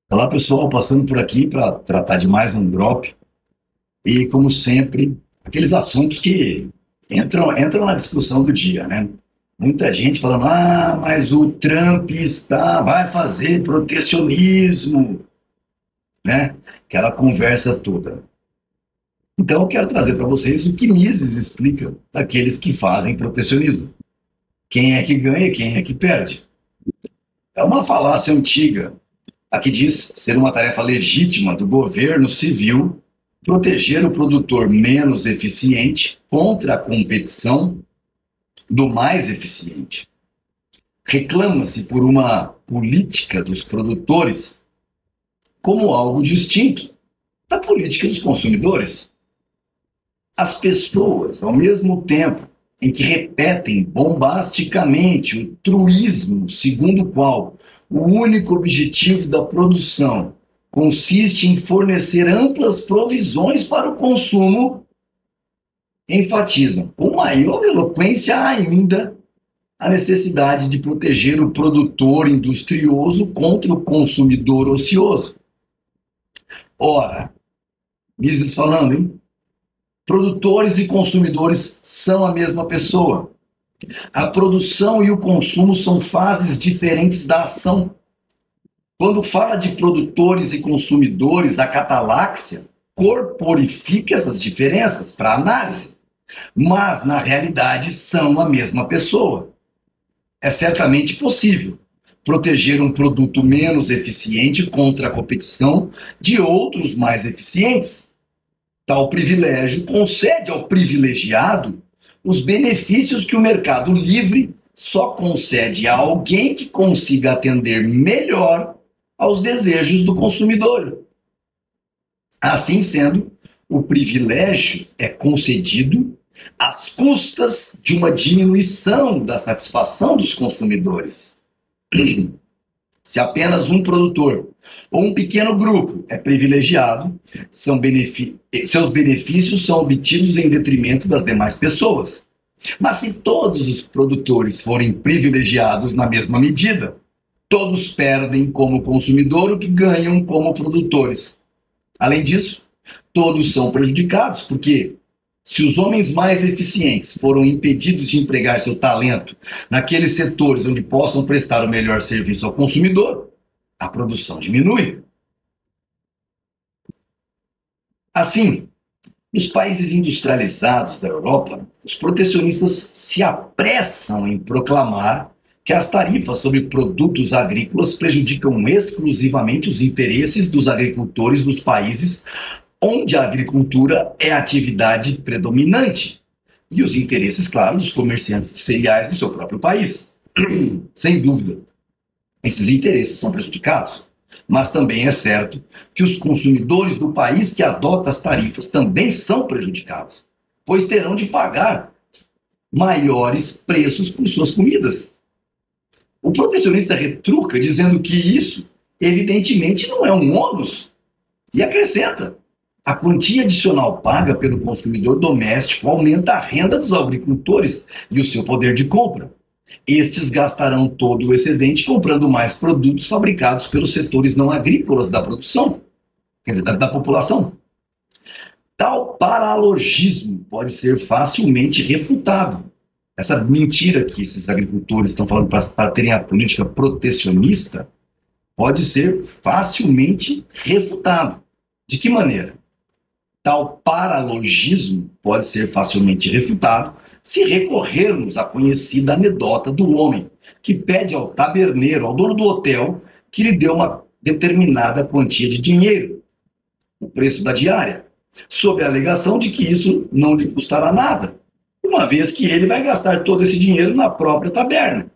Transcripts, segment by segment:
Olá, pessoal, passando por aqui para tratar de mais um drop. E, como sempre, aqueles assuntos que entram na discussão do dia, né? Muita gente falando, mas o Trump vai fazer protecionismo, né? Aquela conversa toda. Então, eu quero trazer para vocês o que Mises explica daqueles que fazem protecionismo. Quem é que ganha e quem é que perde. É uma falácia antiga. Aqui diz ser uma tarefa legítima do governo civil proteger o produtor menos eficiente contra a competição do mais eficiente. Reclama-se por uma política dos produtores como algo distinto da política dos consumidores. As pessoas, ao mesmo tempo em que repetem bombasticamente o truísmo segundo o qual o único objetivo da produção consiste em fornecer amplas provisões para o consumo, enfatizam com maior eloquência ainda a necessidade de proteger o produtor industrioso contra o consumidor ocioso. Ora, Mises falando, hein? Produtores e consumidores são a mesma pessoa. A produção e o consumo são fases diferentes da ação. Quando fala de produtores e consumidores, a cataláxia corporifica essas diferenças para análise, mas na realidade são a mesma pessoa. É certamente possível proteger um produto menos eficiente contra a competição de outros mais eficientes. Tal privilégio concede ao privilegiado os benefícios que o mercado livre só concede a alguém que consiga atender melhor aos desejos do consumidor. Assim sendo, o privilégio é concedido às custas de uma diminuição da satisfação dos consumidores. Se apenas um produtor ou um pequeno grupo é privilegiado, seus benefícios são obtidos em detrimento das demais pessoas. Mas se todos os produtores forem privilegiados na mesma medida, todos perdem como consumidor o que ganham como produtores. Além disso, todos são prejudicados, porque se os homens mais eficientes foram impedidos de empregar seu talento naqueles setores onde possam prestar o melhor serviço ao consumidor, a produção diminui. Assim, nos países industrializados da Europa, os protecionistas se apressam em proclamar que as tarifas sobre produtos agrícolas prejudicam exclusivamente os interesses dos agricultores dos países onde a agricultura é a atividade predominante e os interesses, claro, dos comerciantes de cereais do seu próprio país. Sem dúvida, esses interesses são prejudicados, mas também é certo que os consumidores do país que adota as tarifas também são prejudicados, pois terão de pagar maiores preços por suas comidas. O protecionista retruca dizendo que isso, evidentemente, não é um ônus e acrescenta: a quantia adicional paga pelo consumidor doméstico aumenta a renda dos agricultores e o seu poder de compra. Estes gastarão todo o excedente comprando mais produtos fabricados pelos setores não agrícolas da produção, quer dizer, da população. Tal paralogismo pode ser facilmente refutado. Essa mentira que esses agricultores estão falando para terem a política protecionista pode ser facilmente refutado. De que maneira? Tal paralogismo pode ser facilmente refutado se recorrermos à conhecida anedota do homem que pede ao taberneiro, ao dono do hotel, que lhe dê uma determinada quantia de dinheiro, o preço da diária, sob a alegação de que isso não lhe custará nada, uma vez que ele vai gastar todo esse dinheiro na própria taberna.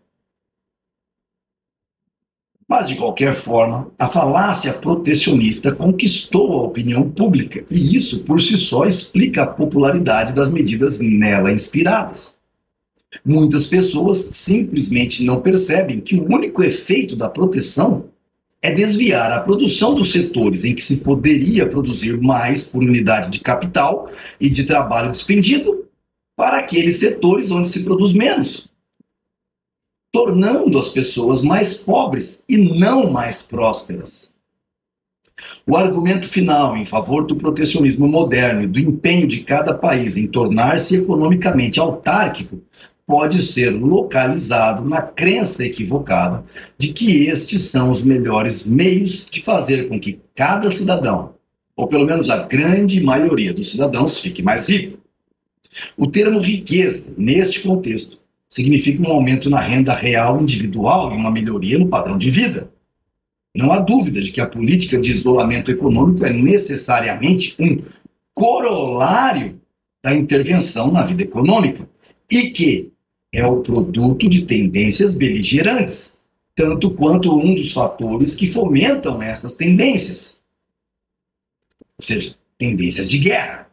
Mas, de qualquer forma, a falácia protecionista conquistou a opinião pública e isso, por si só, explica a popularidade das medidas nela inspiradas. Muitas pessoas simplesmente não percebem que o único efeito da proteção é desviar a produção dos setores em que se poderia produzir mais por unidade de capital e de trabalho despendido para aqueles setores onde se produz menos, tornando as pessoas mais pobres e não mais prósperas. O argumento final em favor do protecionismo moderno e do empenho de cada país em tornar-se economicamente autárquico pode ser localizado na crença equivocada de que estes são os melhores meios de fazer com que cada cidadão, ou pelo menos a grande maioria dos cidadãos, fique mais rico. O termo riqueza, neste contexto, significa um aumento na renda real individual e uma melhoria no padrão de vida. Não há dúvida de que a política de isolamento econômico é necessariamente um corolário da intervenção na vida econômica e que é o produto de tendências beligerantes, tanto quanto um dos fatores que fomentam essas tendências. Ou seja, tendências de guerra.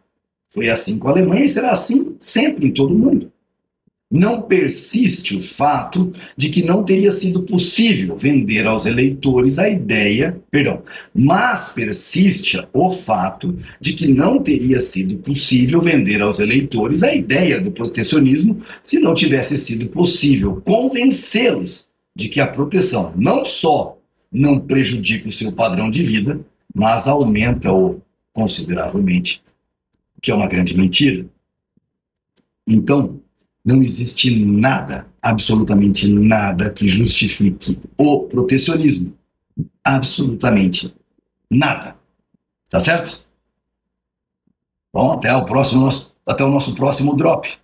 Foi assim com a Alemanha e será assim sempre em todo o mundo. Não persiste o fato de que não teria sido possível vender aos eleitores a ideia, mas persiste o fato de que não teria sido possível vender aos eleitores a ideia do protecionismo se não tivesse sido possível convencê-los de que a proteção não só não prejudica o seu padrão de vida, mas aumenta-o consideravelmente, o que é uma grande mentira. Então, não existe nada, absolutamente nada, que justifique o protecionismo. Absolutamente nada. Tá certo? Bom, até o nosso próximo drop.